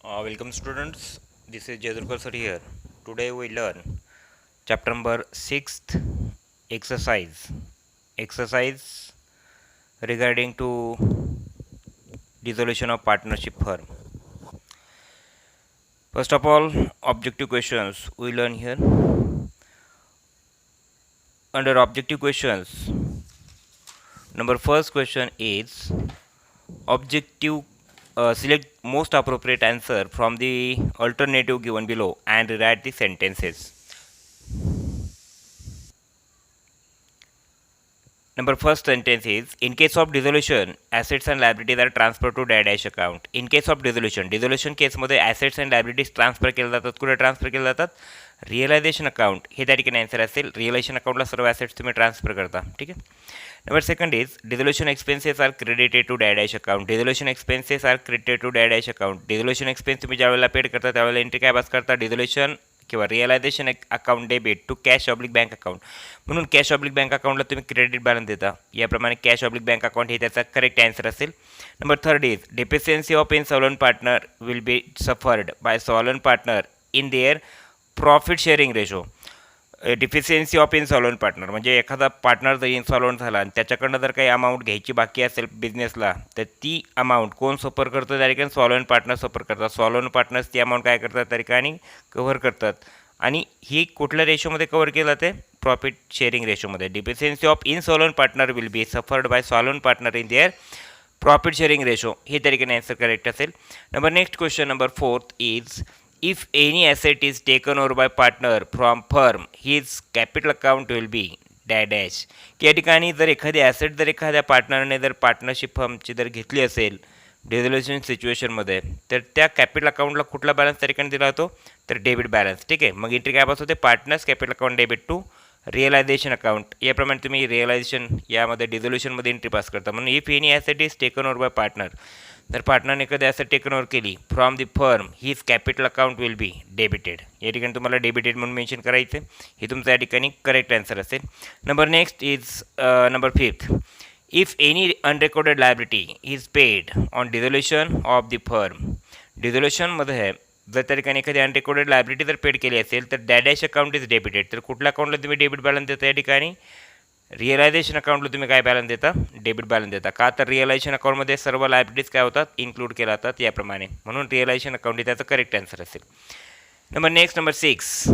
Welcome students, this is Jadurkar sir here. Today we learn chapter number 6th exercise regarding to dissolution of partnership firm. First of all, objective questions we learn here. Under objective questions, number first question is objective. Select most appropriate answer from the alternative given below and rewrite the sentences. Number first sentence is, in case of dissolution, assets and liabilities are transferred to dash account. In case of dissolution केसमध्ये assets and liabilities transfer केले जातात. कुठे transfer केले जातात? Realisation account हे त्या ठिकाणी answer असेल. रिअलायझेशन अकाउंटला सर्व ॲसेट्स तुम्ही ट्रान्सफर करता. ठीक आहे. Number second is, dissolution expenses are credited to dash account. Dissolution expenses are credited to dash account. Dissolution expense तुम्ही ज्या वेळेला पेड करता त्यावेळेला एंट्री काय पास करता? डिझोल्युशन किंवा realisation account debit to cash oblique bank account. म्हणून cash oblique bank अकाउंटला तुम्ही क्रेडिट बॅलन्स देता. याप्रमाणे कॅश ऑब्लिक बँक अकाउंट हे त्याचा करेक्ट आन्सर असेल. Number third is, deficiency of insolvent partner will be suffered by solvent partner in their profit sharing ratio. Deficiency of insolvent partner म्हणजे एखादा partner जर इन्सॉल्वंट झाला आणि त्याच्याकडनं जर काही अमाऊंट घ्यायची बाकी असेल बिझनेसला, तर ती अमाऊंट कोण सफर करतं? त्या ठिकाणी सॉल्वंट पार्टनर सफर करतात. सॉल्वंट पार्टनर्स ती अमाऊंट काय करतात? त्या ठिकाणी कव्हर करतात. आणि ही कुठल्या रेशोमध्ये कव्हर केलं जाते? प्रॉफिट शेअरिंग रेशोमध्ये. Deficiency of insolvent partner will be suffered by solvent partner in their profit sharing ratio. हे त्या ठिकाणी आन्सर करेक्ट असेल. Number next question number fourth is, if any asset is taken over by partner from firm, his capital account will be dash. या ठिकाणी जर एखादी asset जर एखाद्या पार्टनरने जर पार्टनरशिप फर्मची जर घेतली असेल डिझोल्युशन सिच्युएशनमध्ये, तर त्या कॅपिटल अकाउंटला कुठला बॅलन्स त्या ठिकाणी दिला जातो? तर डेबिट बॅलन्स. ठीक आहे. मग एंट्री काय पास होते? Partners capital account debit to realisation account. याप्रमाणे तुम्ही रिअलायझेशन यामध्ये डिझोल्युशनमध्ये एंट्री पास करता. म्हणून if any asset is taken over by partner, जर पार्टनरने एखादी ॲसेट टेकन ओव्हर केली from the firm, his capital account will be debited. या ठिकाणी तुम्हाला डेबिटेड म्हणून मेन्शन करायचं आहे. हे तुमचं या ठिकाणी करेक्ट आन्सर असेल. Number next is number fifth, if any unrecorded liability is paid on dissolution of the firm. डिझोल्युशनमध्ये जर त्या ठिकाणी एखादी अनरेकॉर्डेड लायबिलिटी जर पेड केली असेल तर डॅश अकाउंट इज डेबिटेड. तर कुठल्या अकाउंटला तुम्ही डेबिट बॅलन्स देता? या ठिकाणी रिअलायझेशन अकाउंटला तुम्ही काय बॅलन्स देता? डेबिट बॅलन्स देता. का? तर रिअलायझेशन अकाउंटमध्ये सर्व लायबिलिटीज काय होतात? इन्क्लूड केल्या जातात याप्रमाणे. म्हणून रिअलायझेशन अकाउंट हे त्याचं करेक्ट आन्सर असेल. Number 6,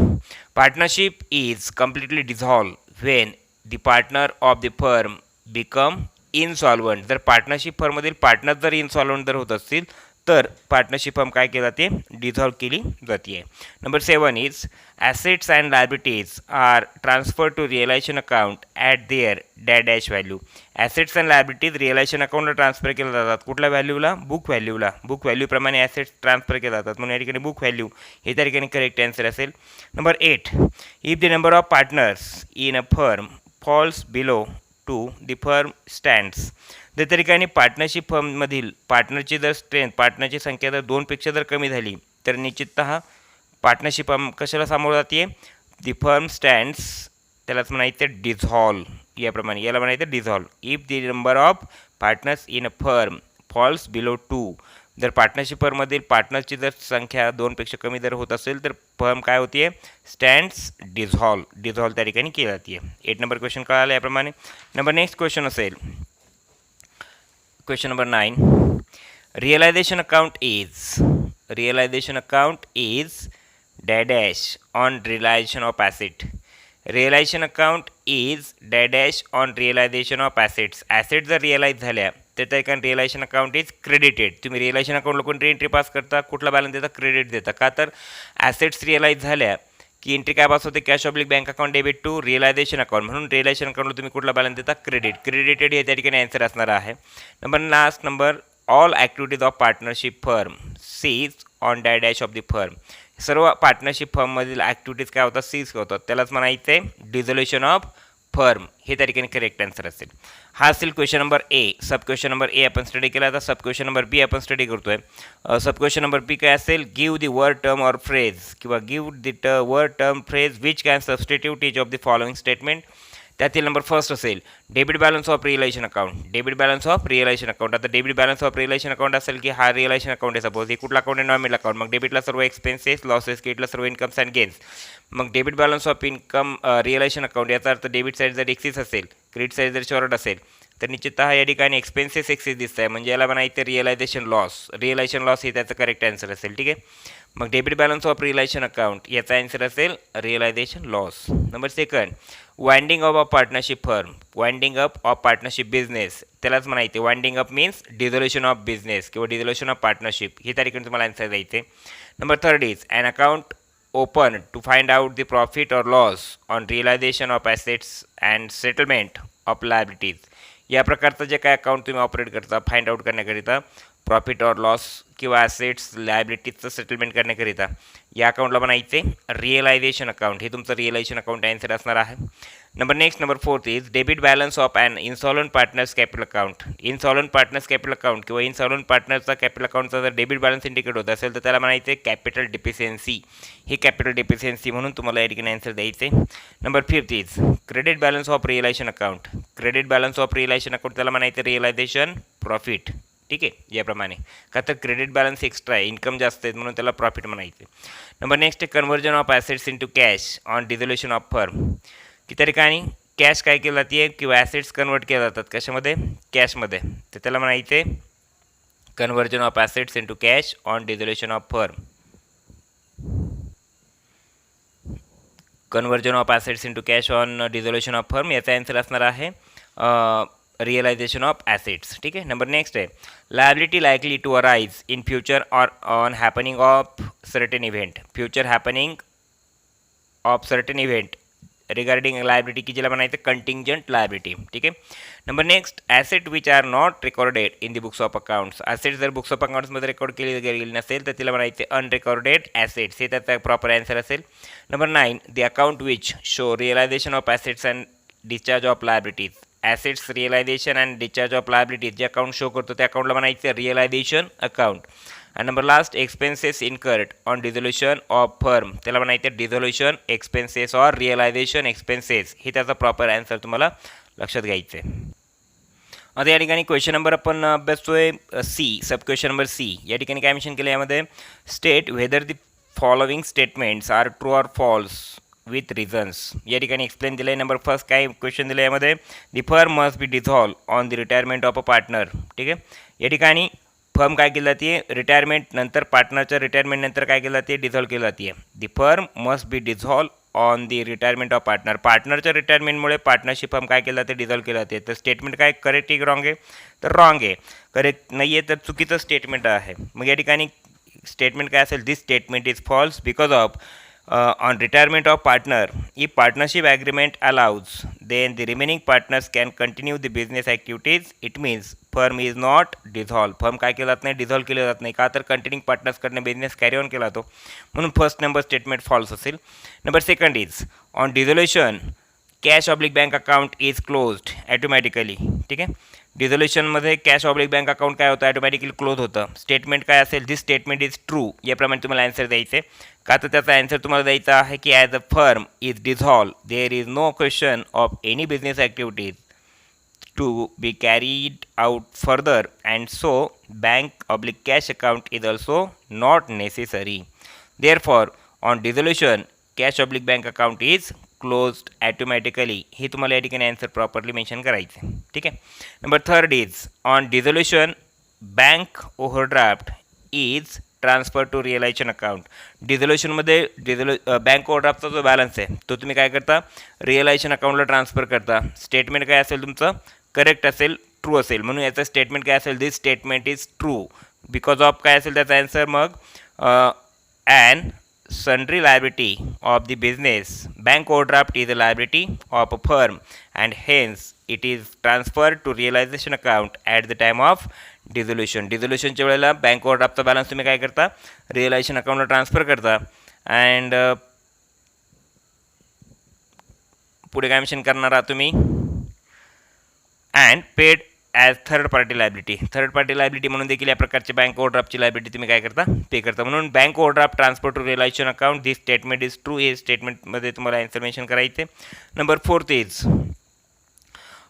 partnership is completely dissolve when the partner of the firm become insolvent. जर पार्टनरशिप फर्ममधील पार्टनर जर इनसॉल्वंट जर होत असतील तर पार्टनरशिप फर्म काय केली जाते? डिझॉल्व केली जाते. Number 7 is, assets and liabilities are transfer to realisation account at their dash value. Assets and liabilities realisation अकाउंटला ट्रान्सफर केल्या जातात. कुठल्या व्हॅल्यूला? बुक व्हॅल्यूला. बुक व्हॅल्यूप्रमाणे ॲसेट्स ट्रान्सफर केले जातात. म्हणून या ठिकाणी बुक व्हॅल्यू हे त्या ठिकाणी करेक्ट आन्सर असेल. Number 8, if the number of partners in a firm falls below two the firm stands. जर त्या ठिकाणी पार्टनरशिप फर्ममधील पार्टनरची जर पार्टनरची संख्या जर 2पेक्षा जर कमी झाली तर निश्चिततः पार्टनरशिप फर्म कशाला सामोरं जाते? दी फर्म स्टँड्स, त्यालाच म्हणायचं डिझॉल्व. याप्रमाणे याला म्हणायचं dissolve. If the number of partners in a firm falls below 2, जर पार्टनरशिप फर्ममधील पार्टनरची जर संख्या 2पेक्षा कमी जर होत असेल तर फर्म काय होती? स्टँड्स डिझॉल्व त्या ठिकाणी केली जाते. 8 नंबर क्वेश्चन कळाला याप्रमाणे. नंबर नेक्स्ट क्वेश्चन असेल question number 9, realisation account is dash on realisation of asset. Realisation account is dash on realisation of assets. Asset जर रिअलाइज झाल्या तर त्या ठिकाणी रिअलायझेशन अकाउंट इज क्रेडिटेड. तुम्ही रिअलायझेशन अकाउंटला कोणती एंट्री पास करता? कुठला बॅलन्स देता? क्रेडिट देता. का? तर ॲसेट्स रिअलाइज झाल्या की एंट्री काय पास होते? Cash oblique bank account debit to realisation account. म्हणून रिअलायझेशन अकाउंटला तुम्ही कुठला बॅलन्स देता? क्रेडिटेड हे त्या ठिकाणी आन्सर असणार आहे. Last number, all activities of partnership firm cease on dash of the firm. सर्व पार्टनरशिप फर्ममधील ॲक्टिव्हिटीज काय होतात? सीज होतात. त्यालाच म्हणायचं आहे डिझोल्युशन ऑफ फर्म. हे त्या ठिकाणी करेक्ट आन्सर असेल. हा असेल question number A. Sub question number A आपण स्टडी केला. आता सब क्वेश्चन नंबर बी आपण स्टडी करतोय. सब क्वेश्चन नंबर बी काय असेल? Give the word term or phrase किंवा give the word term phrase which can substitute each of the following statement. त्यातील number first असेल debit balance of realisation account. Debit balance of realisation account. आता debit balance of realisation account असेल की हा realisation account आहे suppose. हे कुठला account आहे? Nominal account. मग डेबिटला सर्व एक्सपेन्सेस, लॉसेस, क्रेडिटला सर्व इन्कम्स अँड गेन्स. मग debit balance of income realisation account याचा अर्थ डेबिट साईड जर एक्सिस असेल, क्रेडिट साईड जर शॉर्ट असेल तर निश्चिततः या ठिकाणी एक्सपेन्सेस एक्सिस दिसत आहे, म्हणजे याला म्हणायचं रिअलायझेशन लॉस. रिअलायझेशन लॉस हे त्याचं करेक्ट आन्सर असेल. ठीक आहे. मग debit balance of realisation account याचा आन्सर असेल realisation loss. Number second winding up of partnership firm. Winding up of partnership business त्यालाच म्हणायचे. Winding up means dissolution of business किंवा डिझोल्युशन ऑफ पार्टनरशिप. ही तारीख तुम्हाला आन्सर द्यायचे. Number third is an account open to find out the profit or loss on realisation of assets and settlement of liabilities. या प्रकारचं जे काय account तुम्ही ऑपरेट करता फाइंड आउट करण्याकरिता, प्रॉफिट और लॉस किंवा ॲसेट्स लायबिलिटीजचं सेटलमेंट करण्याकरिता या अकाउंटला म्हणायचे रिअलायझेशन अकाउंट. हे तुमचं रिअलायझेशन अकाउंट आन्सर असणार आहे. Number fourth is debit balance of an insolvent partners capital account. Insolvent partners capital account किंवा इन्सॉलंट पार्टनरचा कॅपिटल अकाउंटचा जर डेबिट बॅलन्स इंडिकेट होत असेल तर त्याला म्हणायचे कॅपिटल डिफिशियन्सी. ही कॅपिटल डिफिशियन्सी म्हणून तुम्हाला या ठिकाणी आन्सर द्यायचे. Number fifth is credit balance of realisation account. Credit balance of realisation account त्याला म्हणायचं रिअलायझेशन प्रॉफिट. ठीक आहे. याप्रमाणे का तर क्रेडिट बॅलन्स एक्स्ट्रा आहे, इन्कम जास्त आहे म्हणून त्याला प्रॉफिट म्हणायचे. Number next conversion of assets into cash on dissolution of firm. की त्या ठिकाणी कॅश काय केली जाते किंवा ॲसेट्स कन्वर्ट केले जातात कशामध्ये? कॅशमध्ये. तर त्याला म्हणायचे conversion of assets into cash on dissolution of firm. Conversion of assets into cash on dissolution of firm याचा आन्सर असणार आहे रिअलायझेशन ऑफ ॲसेट्स. ठीक आहे. नंबर नेक्स्ट आहे liability likely to arise in future or on happening of certain event. Future happening of certain event regarding liability की जिला म्हणायचं contingent liability. ठीक आहे. Number next asset which are not recorded in the books of accounts. Asset जर books of अकाउंट्समध्ये record केली गेली नसेल तर तिला म्हणायचे अनरेकॉर्डेड ॲसेट्स. हे त्याचा प्रॉपर आन्सर असेल. Number 9 the account which show realisation of assets and discharge of liabilities. Assets realisation and discharge of liabilities जे अकाउंट शो करतो त्या अकाउंटला म्हणायचं रिअलायझेशन अकाउंट. आणि number last expenses incurred on dissolution of firm त्याला म्हणायचं dissolution expenses or realisation expenses. हे त्याचा प्रॉपर आन्सर तुम्हाला लक्षात घ्यायचं आहे. आता या ठिकाणी क्वेश्चन नंबर आपण अभ्यासतोय C. Sub question number C या ठिकाणी काय मेन्शन केलं यामध्ये state whether the following statements are true or false with reasons. या ठिकाणी एक्सप्लेन दिलं आहे. नंबर फर्स्ट काय क्वेश्चन दिलं आहे यामध्ये दी firm must be dissolve on the retirement of a partner. ठीक आहे. या ठिकाणी फर्म काय केली जाते रिटायरमेंट नंतर, पार्टनरच्या रिटायरमेंट नंतर काय केलं जाते डिझॉल्व केली जाते. The firm must be dissolve on the retirement of partner. पार्टनरच्या रिटायरमेंटमुळे पार्टनरशिप फर्म काय केलं जाते डिझॉल्व केलं जाते. तर स्टेटमेंट काय करेक्ट आहे की रॉंग आहे? तर रॉंग आहे. करेक्ट नाही आहे तर चुकीचं स्टेटमेंट आहे. मग या ठिकाणी स्टेटमेंट काय असेल this statement is false because of on retirement of partner if partnership agreement allows then the remaining partners can continue the business activities it means firm is not dissolved. Firm काय केलं जात नाही dissolve केलं जात नाही का तर continuing पार्टनर्सकडने business carry on केला जातो म्हणून फर्स्ट नंबर स्टेटमेंट फॉल्स असेल. Number second is on dissolution cash oblique bank account is closed automatically. ठीक आहे. डिझोल्युशनमध्ये कॅश ऑब्लिक बँक अकाउंट काय होतं ॲटोमॅटिकली क्लोज होतं. स्टेटमेंट काय असेल दिस स्टेटमेंट इज ट्रू. याप्रमाणे तुम्हाला आन्सर द्यायचे का तर त्याचा आन्सर तुम्हाला द्यायचा आहे की as a firm is dissolve there is no question of any business activities to be carried out further and so bank oblique cash account is also not necessary. Therefore on dissolution cash oblique bank account is closed automatically. हे तुम्हाला या ठिकाणी answer properly mention करायचं. ठीक आहे. Number third is on dissolution bank overdraft is transfer to realisation account. डिझोल्युशनमध्ये bank ओव्हरड्राफ्टचा जो बॅलन्स आहे तो तुम्ही काय करता रिअलायझेशन अकाउंटला ट्रान्सफर करता. स्टेटमेंट काय असेल तुमचं करेक्ट असेल ट्रू असेल म्हणून याचं स्टेटमेंट काय असेल this statement is true because of काय असेल त्याचा आन्सर मग and sundry liability of the business bank overdraft is a liability of a firm and hence it is transferred to realization account at the time of dissolution. डिझोल्युशनच्या वेळेला bank ओव्हरड्राफ्टचा balance तुम्ही काय करता realisation अकाउंटला ट्रान्सफर करता and पुढे काय mention करणार आहात तुम्ही and paid as third party liability. Third party liability म्हणून देखील या प्रकारची बँक ओव्हरड्राफ्टची लायबिलिटी तुम्ही काय करता पे करता म्हणून bank overdraft transfer to realisation account this statement is true. हे स्टेटमेंटमध्ये तुम्हाला आन्सर मेन्शन करायचे. Number fourth is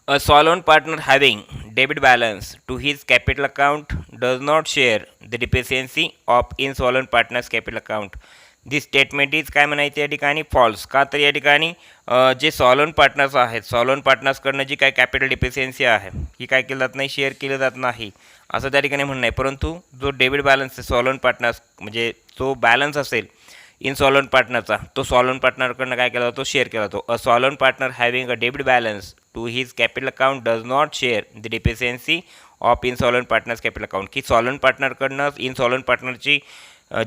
A sole partner having debit balance to his capital account does not share the deficiency of insolvent partner's capital account. This statement is काय म्हणायचं या ठिकाणी false. का तर या ठिकाणी जे सॉलॉन पार्टनर्स आहेत, सॉलॉन पार्टनर्सकडनं जी काय कॅपिटल डिफिशियन्सी आहे ही काय केली जात नाही, शेअर केली जात नाही असं त्या ठिकाणी म्हणणं आहे. परंतु जो डेबिट बॅलन्स आहे सॉलॉन पार्टनर्स म्हणजे जो बॅलन्स असेल इनसॉलंट पार्टनरचा तो सॉलंट पार्टनरकडनं काय केला जातो, शेअर केला जातो. A solvent partner having a debit balance to his capital account does not share the deficiency of insolvent partners capital account. की सॉलंट पार्टनरकडनं इनसॉलंट पार्टनरची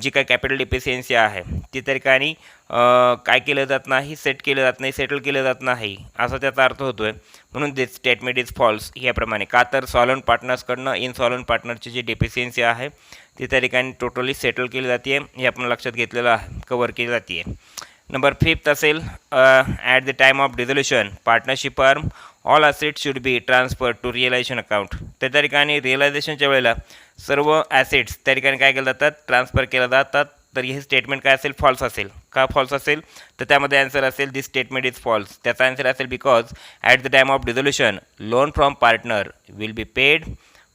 जी काय कॅपिटल डिफिशियन्सी आहे ती त्या ठिकाणी काय केलं जात नाही, सेट केलं जात नाही, सेटल केलं जात नाही असा त्याचा अर्थ होतो आहे. म्हणून दिस स्टेटमेंट इज फॉल्स याप्रमाणे. का तर सॉलंट पार्टनर्सकडनं इनसॉलंट पार्टनरची जी डिफिशियन्सी आहे ती त्या ठिकाणी टोटली सेटल केली जाते हे आपण लक्षात घेतलेलं आहे, कवर केली जाते. नंबर 5 असेल at the time of dissolution partnership firm all assets should be transfer to realisation account. तर त्या ठिकाणी रिअलायझेशनच्या वेळेला सर्व ॲसेट्स त्या ठिकाणी काय केलं जातात, ट्रान्सफर केल्या जातात. तर हे स्टेटमेंट काय असेल, फॉल्स असेल. का फॉल्स असेल तर त्यामध्ये आन्सर असेल दिस स्टेटमेंट इज फॉल्स. त्याचा आन्सर असेल because at the time of dissolution loan from partner will be paid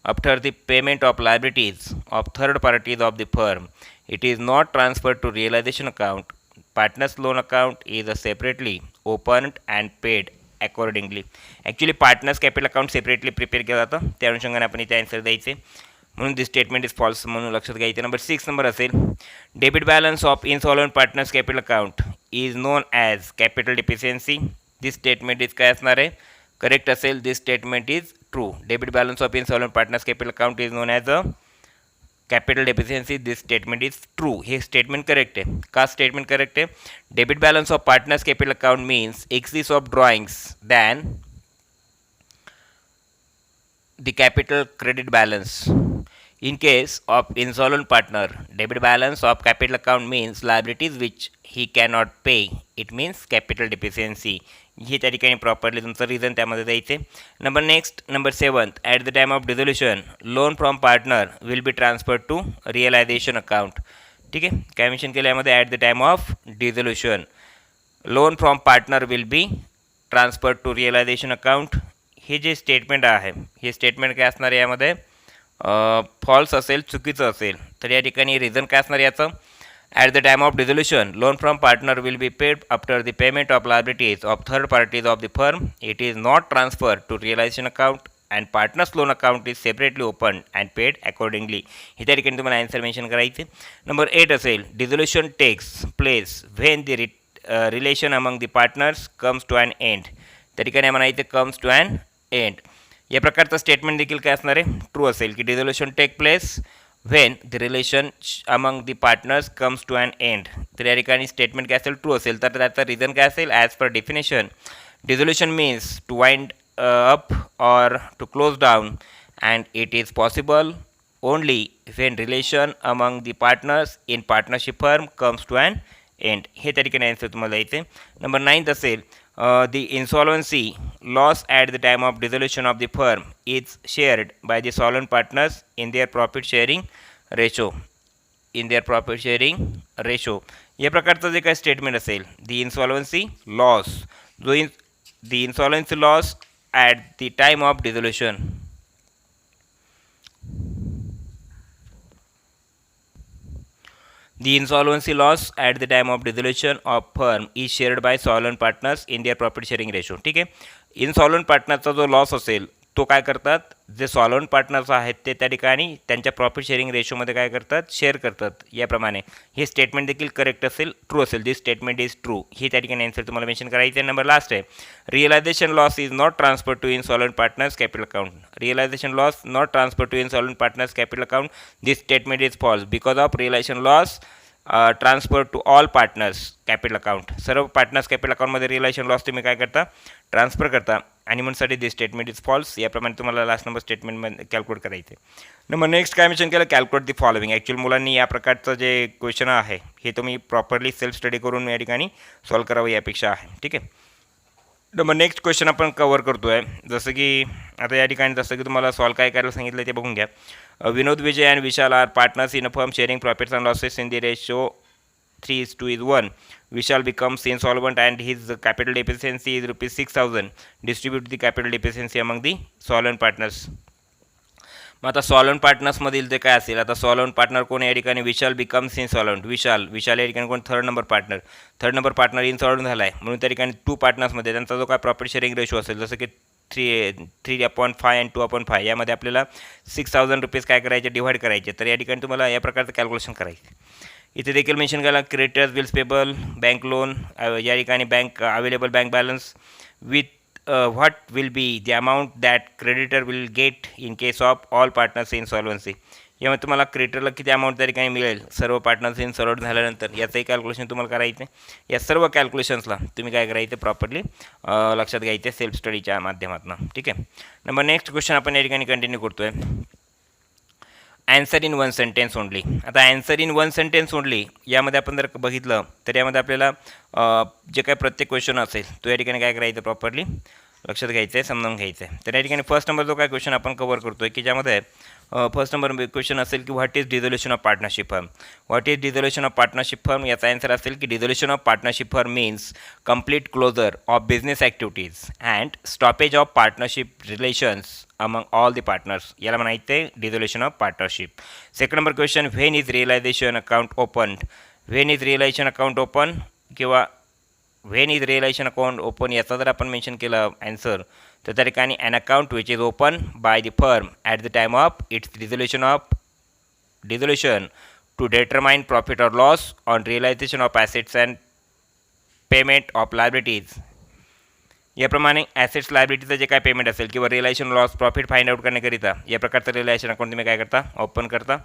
after the payment of liabilities of third parties of the firm. It is not transfer to realisation account. Partners loan account is a separately opened and paid accordingly. Actually partners capital account separately prepare केलं जातं, त्या अनुषंगाने आपण इथे answer द्यायचे. म्हणून दिस statement is false म्हणून लक्षात घ्यायचं. नंबर 6 नंबर असेल debit balance of insolvent partners capital account is known as capital deficiency. This statement is काय असणार आहे, करेक्ट असेल. This statement is true. Debit balance of insolvent partners capital account is known as a capital deficiency. This statement is true. हे statement correct आहे. का statement correct आहे, debit balance of partners capital account means excess of drawings than the capital credit balance. In case of insolvent partner, debit balance of capital account means liabilities which he cannot pay. It means capital deficiency. हे त्या ठिकाणी properly तुमचं reason त्यामध्ये द्यायचे. Number next number 7 at the time of dissolution loan from partner will be transfer to realisation account. ठीक आहे, काय mention केलं यामध्ये, at the time of dissolution loan from partner will be transfer to realisation account. हे जे statement आहे हे statement काय असणार यामध्ये फॉल्स असेल, चुकीचं असेल. तर या ठिकाणी रिझन काय असणार याचं, at the time of dissolution loan from partner will be paid after the payment of liabilities of third parties of the firm. It is not transfer to realisation account and partners loan account is separately open and paid accordingly. हे त्या ठिकाणी तुम्हाला answer mention करायचे. Number 8 असेल dissolution takes place when the relation among the partners comes to an end. त्या ठिकाणी म्हणायचं comes to an end. या प्रकारचं स्टेटमेंट देखील काय असणार आहे, ट्रू असेल. की dissolution take place when the relation among the partners comes to an end. तर या ठिकाणी स्टेटमेंट काय असेल, ट्रू असेल. तर त्याचं रिझन काय असेल, as per definition dissolution means to wind up or to close down and it is possible only when relation among the partners in partnership firm comes to an end. हे त्या ठिकाणी answer तुम्हाला द्यायचे. Number 9 असेल the insolvency loss at the time of dissolution of the firm is shared by the solvent partners in their profit sharing ratio. In their profit sharing ratio. या प्रकारचं जे काही स्टेटमेंट असेल the insolvency loss जो the insolvency loss at the time of dissolution. The insolvency loss at the time of dissolution of firm is shared by solvent partners in their profit sharing ratio. ठीक आहे, इनसॉल्वंट पार्टनरचा जो loss असेल तो काय करतात, जे solvent partners आहेत ते त्या ठिकाणी त्यांच्या प्रॉफिट शेअरिंग रेशोमध्ये काय करतात, शेअर करतात. याप्रमाणे हे स्टेटमेंट देखील करेक्ट असेल, ट्रू असेल. This statement is true. हे त्या ठिकाणी आन्सर तुम्हाला मेन्शन करायचं आहे. नंबर लास्ट आहे realisation loss is not transfer to insolvent partners capital account. Realisation loss not transfer to insolvent partners capital account. This statement is false because of realisation loss transfer to all partners capital account. सर्व partners capital अकाउंटमध्ये realisation loss तुम्ही काय करता, transfer करता. आणि म्हणूनसाठी this statement is false. याप्रमाणे तुम्हाला लास्ट नंबर स्टेटमेंटमध्ये कॅल्क्युलेट करायचे. नंबर नेक्स्ट काय मेन्शन केलं, कॅल्क्युलेट दी फॉलोविंग. ॲक्च्युअली मुलांनी या प्रकारचं जे क्वेश्चन आहे हे तुम्ही प्रॉपरली सेल्फ स्टडी करून या ठिकाणी सॉल्व करावं यापेक्षा आहे. ठीक आहे, नंबर नेक्स्ट क्वेश्चन आपण कवर करतो आहे. जसं की आता या ठिकाणी जसं की तुम्हाला सॉल्व काय करायला सांगितलं ते बघून घ्या. Vinod, Vijay and Vishal are partners in a firm sharing profits and losses in the ratio 3:1. Vishal becomes insolvent and his capital deficiency is rupees 6,000. Distribute the capital deficiency among the solvent partners. मग आता सॉलव्हंट पार्टनर्समधील ते काय असेल, आता सॉलव्हंट पार्टनर कोण या ठिकाणी, विशाल becomes इनसॉलव्हंट. विशाल या ठिकाणी कोण, थर्ड नंबर पार्टनर इनसॉलव्हंट झाला आहे, म्हणून त्या ठिकाणी 2 पार्टनर्समध्ये त्यांचा जो काय प्रॉफिट शेअरिंग रेशो असेल, जसं की 3/5 आणि 2/5, यामध्ये आपल्याला 6,000 रुपीज काय करायचे, डिव्हाइड करायचे. तर या ठिकाणी तुम्हाला या प्रकारचं कॅल्क्युलेशन करायचं. इथे देखील मेन्शन केला creditors, bills payable, bank loan, या ठिकाणी bank available bank balance with what will be the amount that creditor will get in case of all partners insolvency. यामध्ये तुम्हाला क्रेडिटरला किती अमाऊंट त्या ठिकाणी मिळेल सर्व पार्टनर्स इन्सॉल्व्हंट झाल्यानंतर, याचंही कॅल्क्युलेशन तुम्हाला करायचं आहे. या सर्व कॅल्क्युलेशन्सला तुम्ही काय करायचं, प्रॉपरली लक्षात घ्यायचं सेल्फ स्टडीच्या माध्यमातून. ठीक आहे. नंबर नेक्स्ट क्वेश्चन आपण या ठिकाणी कंटिन्यू करतो आहे. Answer in 1 sentence only. आता ॲन्सर इन 1 सेंटेन्स ओनली यामध्ये आपण जर बघितलं तर यामध्ये आपल्याला जे काही प्रत्येक क्वेश्चन असेल तो या ठिकाणी काय करायचं, प्रॉपरली लक्षात घ्यायचं आहे, समजून घ्यायचं आहे. तर या ठिकाणी फर्स्ट नंबर जो काय क्वेश्चन आपण कव्हर करतो आहे की ज्यामध्ये फर्स्ट नंबर क्वेश्चन असेल की what is dissolution of partnership firm. What is dissolution of partnership firm, याचा आन्सर असेल की dissolution of partnership firm means complete closure of business activities and stoppage of partnership relations among all the partners. याला म्हणायचं आहे dissolution of partnership. Second number question, when is realisation account open. When is realisation account open किंवा when is realisation account open याचा जर आपण mention केलं answer, तर त्या ठिकाणी an account which is open by the firm at the time of its dissolution to determine profit or loss on realisation of assets and payment of liabilities. याप्रमाणे assets लायबिलिटीचं जे काय पेमेंट असेल किंवा realisation loss profit find out करण्याकरिता या प्रकारचं realisation account तुम्ही काय करता, ओपन करता.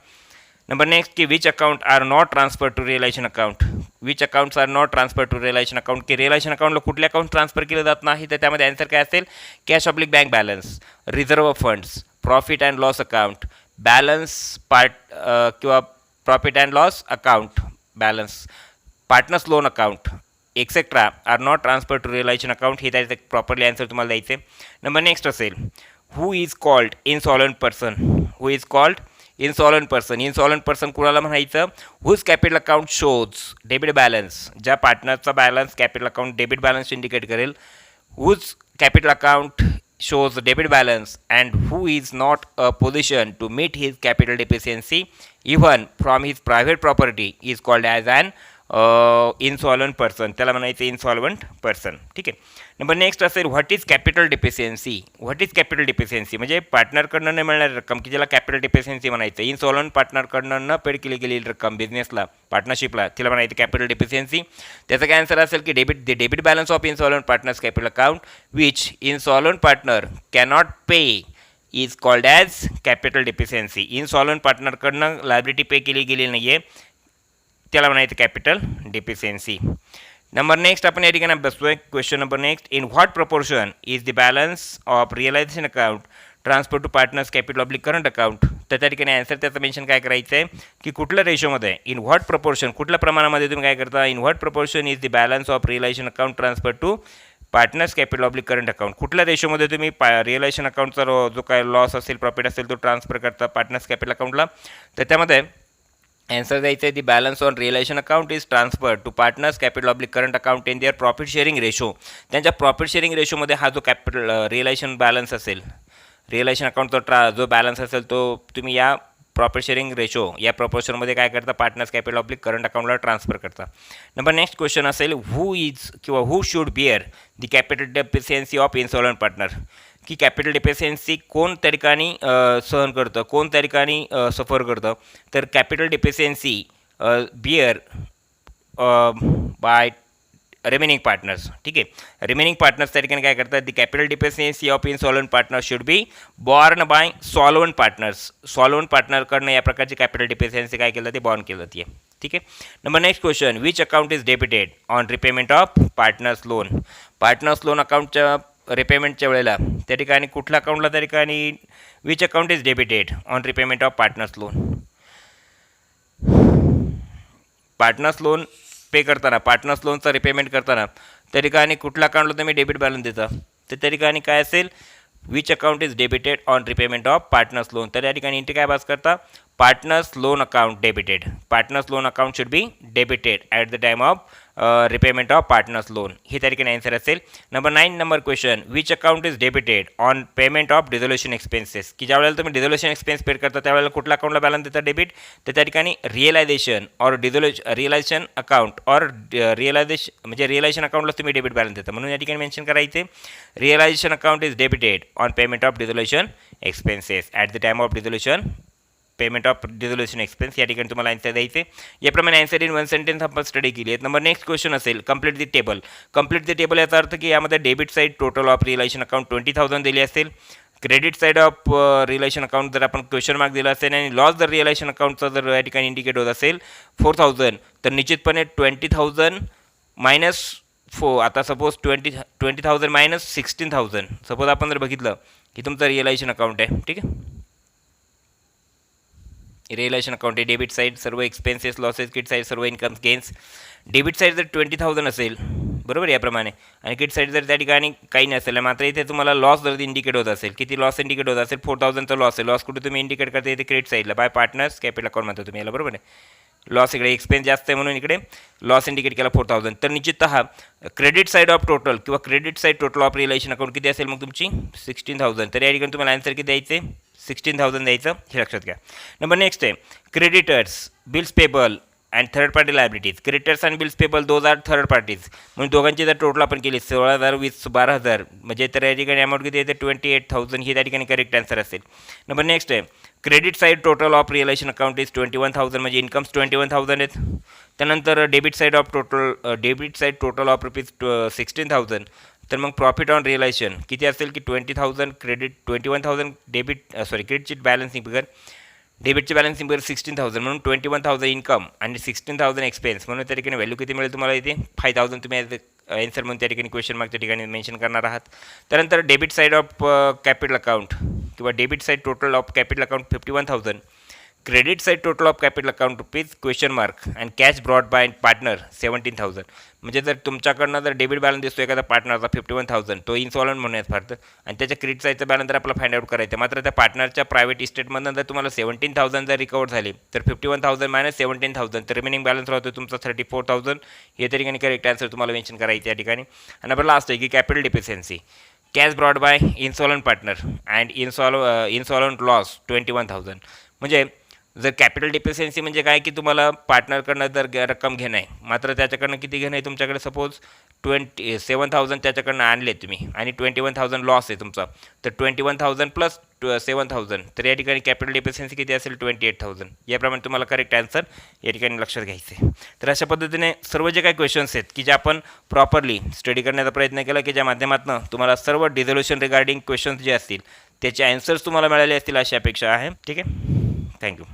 नंबर नेक्स्ट की which account are not transfer to realisation account. Which accounts are not transfer to realisation account, की रिअलायझेशन अकाउंटला कुठले अकाउंट ट्रान्सफर केलं जात नाही, तर त्यामध्ये आन्सर काय असेल, cash oblique bank balance, reserve funds, profit and loss account, balance किंवा profit and loss account balance, partners loan account etcetera are not transfer to realisation account. हे त्याचं प्रॉपरली आन्सर तुम्हाला द्यायचं आहे. नंबर नेक्स्ट असेल who is called insolvent person. Who is called insolvent person. Insolvent person कुणाला म्हणायचं, whose capital account shows debit balance. ज्या पार्टनरचा balance capital account debit balance indicate करेल. Whose capital account shows debit balance and who is not a position to meet his capital deficiency even from his private property is called as an insolvent person. त्याला म्हणायचं insolvent person. ठीक आहे. Number next असेल what is capital deficiency. What is capital deficiency म्हणजे पार्टनरकडनं न मिळणारी रक्कम की ज्याला कॅपिटल डिफिशियन्सी म्हणायचं. इन्सॉल्वंट पार्टनरकडनं न पेड केली गेलेली रक्कम बिझनेसला पार्टनरशिपला तिला म्हणायचं कॅपिटल डिफिशियन्सी. त्याचा काय आन्सर असेल की debit balance of insolvent partners capital account which insolvent partner cannot pay is called as capital deficiency. Insolvent पार्टनरकडनं लायबिलिटी पे केली गेली नाही आहे त्याला म्हणायचं कॅपिटल डिफिशियन्सी. नंबर नेक्स्ट आपण या ठिकाणी बसतोय question number next, in what proportion is the balance of realisation account transfer to partners capital oblique current account. तर त्या ठिकाणी आन्सर त्याचं मेन्शन काय करायचं आहे की कुठल्या रेशोमध्ये, इन व्हॉट प्रपोर्शन कुठल्या प्रमाणामध्ये तुम्ही काय करता, in what proportion is the balance of realisation account transfer to partners capital oblique current account. कुठल्या रेशोमध्ये तुम्ही रिअलायझेशन अकाउंटचा जो काय लॉस असेल प्रॉफिट असेल तो ट्रान्सफर करता पार्टनर्स कॅपिटल अकाउंटला. तर त्यामध्ये आन्सर द्यायचं आहे the balance on realisation account is transfer to partners capital oblique current account in their profit sharing ratio. त्यांच्या प्रॉफिट शेअरिंग रेशोमध्ये हा जो कॅपिटल रिअलायझेशन बॅलन्स असेल, रिअलायझेशन अकाउंटचा जो बॅलन्स असेल तो तुम्ही या प्रॉफिट शेअरिंग रेशो या प्रपोर्शनमध्ये काय करता, पार्टनर्स कॅपिटल ऑब्लिक करंट अकाउंटला ट्रान्सफर करता. नंबर नेक्स्ट क्वेश्चन असेल हू इज किंवा who should bear the capital deficiency of insolvent partner. की कॅपिटल डिफिशियन्सी कोण त्या ठिकाणी सहन करतं, कोण त्या ठिकाणी सफर करतं. तर capital deficiency bear by remaining partners. ठीक आहे. रिमेनिंग पार्टनर्स त्या ठिकाणी काय करतात, the capital deficiency of insolvent partner should be borne by solvent partners. Solvent पार्टनरकडनं या प्रकारची कॅपिटल डिफिशियन्सी काय केलं ते बॉर्न केलं जाते. ठीक आहे. Number next question, which account is debited on repayment of partners loan. Partners loan अकाउंटच्या रिपेमेंटच्या वेळेला त्या ठिकाणी कुठल्या अकाउंटला त्या ठिकाणी which account is debited on repayment of partners loan. Partners loan pay करताना, पार्टनर्स लोनचं रिपेमेंट करताना त्या ठिकाणी कुठल्या अकाउंटला तुम्ही डेबिट बॅलन्स देता. तर त्या ठिकाणी काय असेल, which account is debited on repayment of partners loan. तर या ठिकाणी इथे काय पास करता, partner's loan account debited. Partner's loan account should be debited at the time of repayment of partner's loan. ही त्या ठिकाणी आन्सर असेल. Number 9 number question, which account is debited on payment of dissolution expenses. की ज्या वेळेला तुम्ही dissolution expense paid करता त्यावेळेला कुठल्या अकाउंटला बॅलन्स देता डेबिट, तर त्या ठिकाणी रिअलायझेशन और रिअलायझेशन अकाउंट और रिअलायझेशन म्हणजे रिअलायझेशन अकाउंटला तुम्ही डेबिट बॅलन्स देता, म्हणून या ठिकाणी मेन्शन करायचे realisation account is debited on payment of dissolution expenses at the time of dissolution payment of dissolution expense. या ठिकाणी तुम्हाला आन्सर द्यायचे. याप्रमाणे आन्सर इन वन सेंटेन्स आपण स्टडी केली आहे. नंबर नेक्स्ट क्वेश्चन असेल complete the table. Complete the table याचा अर्थ की यामध्ये debit side total of realisation account 20,000 दिली असेल. Credit side of realisation account जर आपण क्वेश्चन मार्क दिला असेल आणि लॉस जर रिअलायझेशन अकाउंटचा जर या ठिकाणी इंडिकेट होत असेल 4,000, तर निश्चितपणे 20,000 मायनस आता सपोज 20,000 मायनस 16,000 सपोज आपण जर बघितलं की तुमचं रिअलायझेशन अकाउंट आहे. ठीक आहे, रिअलायझेशन अकाउंट आहे. डेबिट साईड सर्व एक्सपेन्सेस लॉसेस, किट साईड सर्व इन्कम्स गेन्स. डेबिट साईड जर 20,000 असेल बरोबर याप्रमाणे, आणि किट साईड जर त्या ठिकाणी काही नसेल, मात्र इथे तुम्हाला लॉस जर इंडिकेट होत असेल, किती लॉस इंडिकेट होत असेल 4,000चा लॉस आहे. लॉस कुठे तुम्ही इंडिकेट करता इथे क्रेडिट साईडला बाय पार्टनर्स कॅपिटल अकाउंट म्हणता तुम्ही याला, बरोबर आहे. लॉस इकडे एक्सपेन्स जास्त आहे म्हणून इकडे लॉस इंडिकेट केला 4,000. तर निश्चिततः क्रेडिट साईड ऑफ टोटल किंवा credit side total of realisation account किती असेल मग तुमची 16,000. तर या ठिकाणी तुम्हाला आन्सर किती द्यायचे 16,000 द्यायचं, हे लक्षात घ्या. नंबर नेक्स्ट आहे creditors, bills payable and third party liabilities. Creditors आणि bills payable those are third parties, म्हणून दोघांची जर टोटल आपण केली 16,000 वीस 12,000 म्हणजे तर या ठिकाणी अमाऊंट किती येते 28,000. ही त्या ठिकाणी करेक्ट आन्सर असेल. नंबर नेक्स्ट आहे credit side total of realisation account is 21,000 म्हणजे इन्कम्स 21,000 आहेत. त्यानंतर debit side total of rupees 16,000. तर मग प्रॉफिट ऑन रिअलायझेशन किती असेल की 20,000 क्रेडिट 21,000 डेबिट क्रेडिटची बॅलन्सिंग बिगर डेबिटची बॅलन्सिंग बिगर 16,000 म्हणून 21,000 इन्कम आणि 16,000 एक्सपेन्स म्हणून त्या ठिकाणी व्हॅल्यू किती मिळेल तुम्हाला इथे 5,000 तुम्ही आन्सर म्हणून त्या ठिकाणी क्वेश्चन मार्क त्या ठिकाणी मेन्शन करणार आहात. त्यानंतर debit side of capital account किंवा debit side total of capital account 51,000. Credit side total of capital account rupees question mark and cash brought by partner 17,000. म्हणजे जर तुमच्याकडनं जर डेबिट बॅलन्स दिसतो एखादा पार्टनरचा 51,000 तो इन्स्टॉलमेंट म्हणून फारतं, आणि त्याच्या क्रेडिट साईडचा बॅलन्स जर आपल्याला फाइंड आउट करायचं, मात्र त्या पार्टनरच्या प्रायव्हेट इस्टेटमधून जर तुम्हाला 17,000 जर रिकवर झाले तर 51,000 मायनस 17,000 तर रिमेनिंग बॅलन्स राहतो तुमचा 34,000. हे त्या ठिकाणी करेक्ट आन्सर तुम्हाला मेन्शन करायचं या ठिकाणी. आणि आपलं लास्ट आहे की capital deficiency cash brought by instalment partner and instalment loss 21,000. म्हणजे जर कॅपिटल डिफिशियन्सी म्हणजे काय की तुम्हाला पार्टनरकडनं जर रक्कम घेणं आहे, मात्र त्याच्याकडनं किती घेणं आहे तुमच्याकडे सपोज 27,000 त्याच्याकडनं आणले तुम्ही आणि 21,000 लॉस आहे तुमचा, तर 21,000 प्लस 7,000 तर या ठिकाणी कॅपिटल डिफिशियन्सी किती असेल 28,000. याप्रमाणे तुम्हाला करेक्ट आन्सर या ठिकाणी लक्षात घ्यायचं आहे. तर अशा पद्धतीने सर्व जे काही क्वेश्चन्स आहेत की जे आपण प्रॉपरली स्टडी करण्याचा प्रयत्न केला की ज्या माध्यमातून तुम्हाला सर्व डिझोल्युशन रिगार्डिंग क्वेश्चन्स जे असतील त्याचे आन्सर्स तुम्हाला मिळाले असतील अशी अपेक्षा आहे. ठीक आहे, थँक्यू.